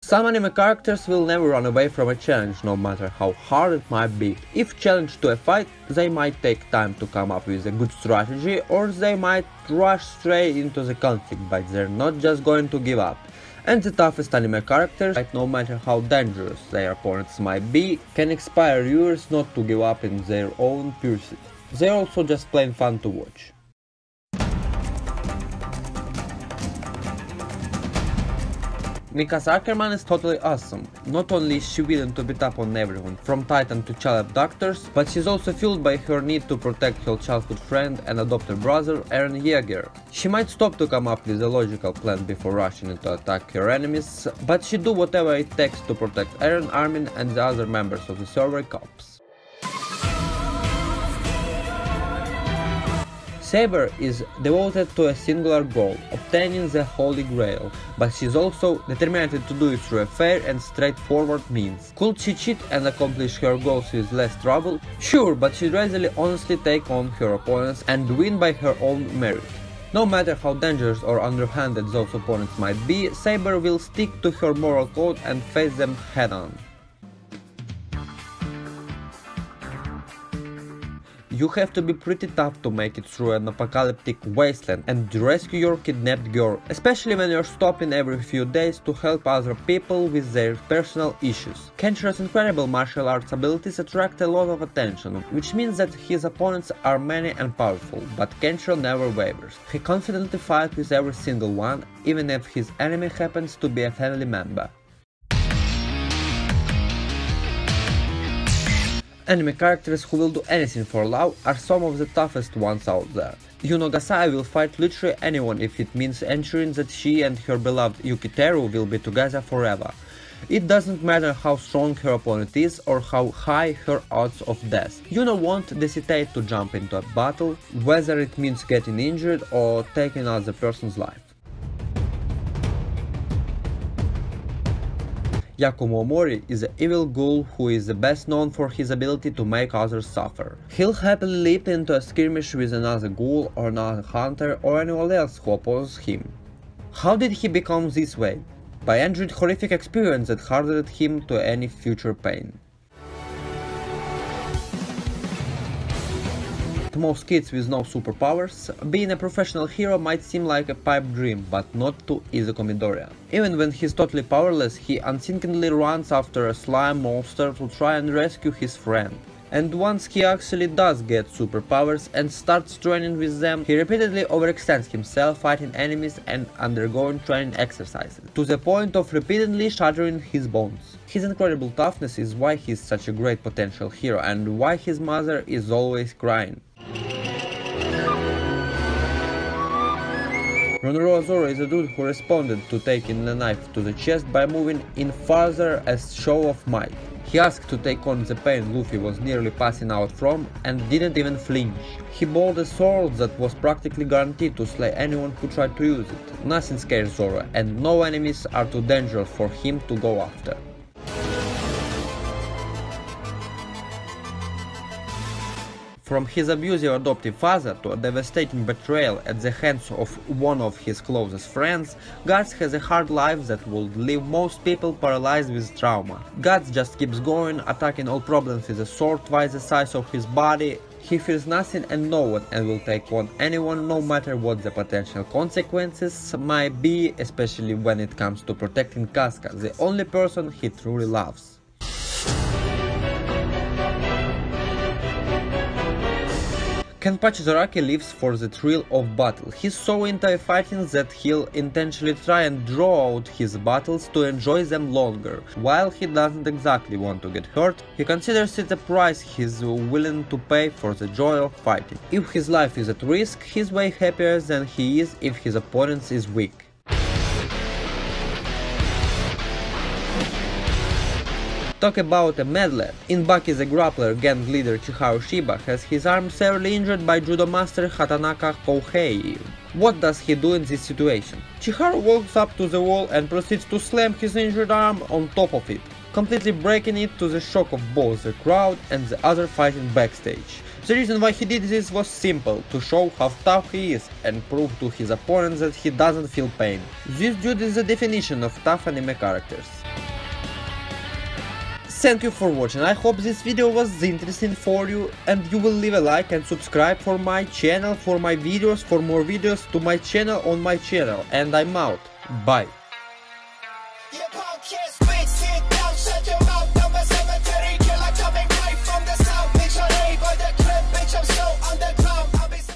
Some anime characters will never run away from a challenge, no matter how hard it might be. If challenged to a fight, they might take time to come up with a good strategy, or they might rush straight into the conflict, but they're not just going to give up. And the toughest anime characters, no matter how dangerous their opponents might be, can inspire viewers not to give up in their own pursuit. They're also just plain fun to watch. Mikasa Ackerman is totally awesome. Not only is she willing to beat up on everyone, from Titan to child abductors, but she's also fueled by her need to protect her childhood friend and adopted brother, Eren Yeager. She might stop to come up with a logical plan before rushing in to attack her enemies, but she do whatever it takes to protect Eren, Armin and the other members of the Survey Corps. Saber is devoted to a singular goal, obtaining the Holy Grail, but she's also determined to do it through a fair and straightforward means. Could she cheat and accomplish her goals with less trouble? Sure, but she'd readily honestly take on her opponents and win by her own merit. No matter how dangerous or underhanded those opponents might be, Saber will stick to her moral code and face them head-on. You have to be pretty tough to make it through an apocalyptic wasteland and rescue your kidnapped girl, especially when you're stopping every few days to help other people with their personal issues. Kenshira's incredible martial arts abilities attract a lot of attention, which means that his opponents are many and powerful, but Kenshiro never wavers. He confidently fights with every single one, even if his enemy happens to be a family member. Anime characters who will do anything for love are some of the toughest ones out there. Yuno Gasai will fight literally anyone if it means ensuring that she and her beloved Yukiteru will be together forever. It doesn't matter how strong her opponent is or how high her odds of death. Yuno won't hesitate to jump into a battle, whether it means getting injured or taking another person's life. Yakumo Omori is an evil ghoul who is best known for his ability to make others suffer. He'll happily leap into a skirmish with another ghoul or another hunter or anyone else who opposes him. How did he become this way? By enduring horrific experience that hardened him to any future pain. To most kids with no superpowers, being a professional hero might seem like a pipe dream, but not to Izuku Midoriya. Even when he's totally powerless, he unthinkingly runs after a slime monster to try and rescue his friend. And once he actually does get superpowers and starts training with them, he repeatedly overextends himself fighting enemies and undergoing training exercises, to the point of repeatedly shattering his bones. His incredible toughness is why he's such a great potential hero and why his mother is always crying. Ronoro Zoro is a dude who responded to taking a knife to the chest by moving in farther as show of might. He asked to take on the pain Luffy was nearly passing out from and didn't even flinch. He bowled a sword that was practically guaranteed to slay anyone who tried to use it. Nothing scares Zoro and no enemies are too dangerous for him to go after. From his abusive adoptive father to a devastating betrayal at the hands of one of his closest friends, Guts has a hard life that would leave most people paralyzed with trauma. Guts just keeps going, attacking all problems with a sword twice the size of his body. He fears nothing and no one and will take on anyone no matter what the potential consequences might be, especially when it comes to protecting Casca, the only person he truly loves. Kenpachi Zaraki lives for the thrill of battle. He's so into fighting that he'll intentionally try and draw out his battles to enjoy them longer. While he doesn't exactly want to get hurt, he considers it a price he's willing to pay for the joy of fighting. If his life is at risk, he's way happier than he is if his opponent is weak. Talk about a mad lad. In Baki the Grappler, gang leader Chiharu Shiba has his arm severely injured by judo master Hatanaka Kohei. What does he do in this situation? Chiharu walks up to the wall and proceeds to slam his injured arm on top of it, completely breaking it to the shock of both the crowd and the other fighting backstage. The reason why he did this was simple, to show how tough he is and prove to his opponents that he doesn't feel pain. This dude is the definition of tough anime characters. Thank you for watching, I hope this video was interesting for you and you will leave a like and subscribe for my channel, for my videos, for more videos to my channel on my channel, and I'm out. Bye.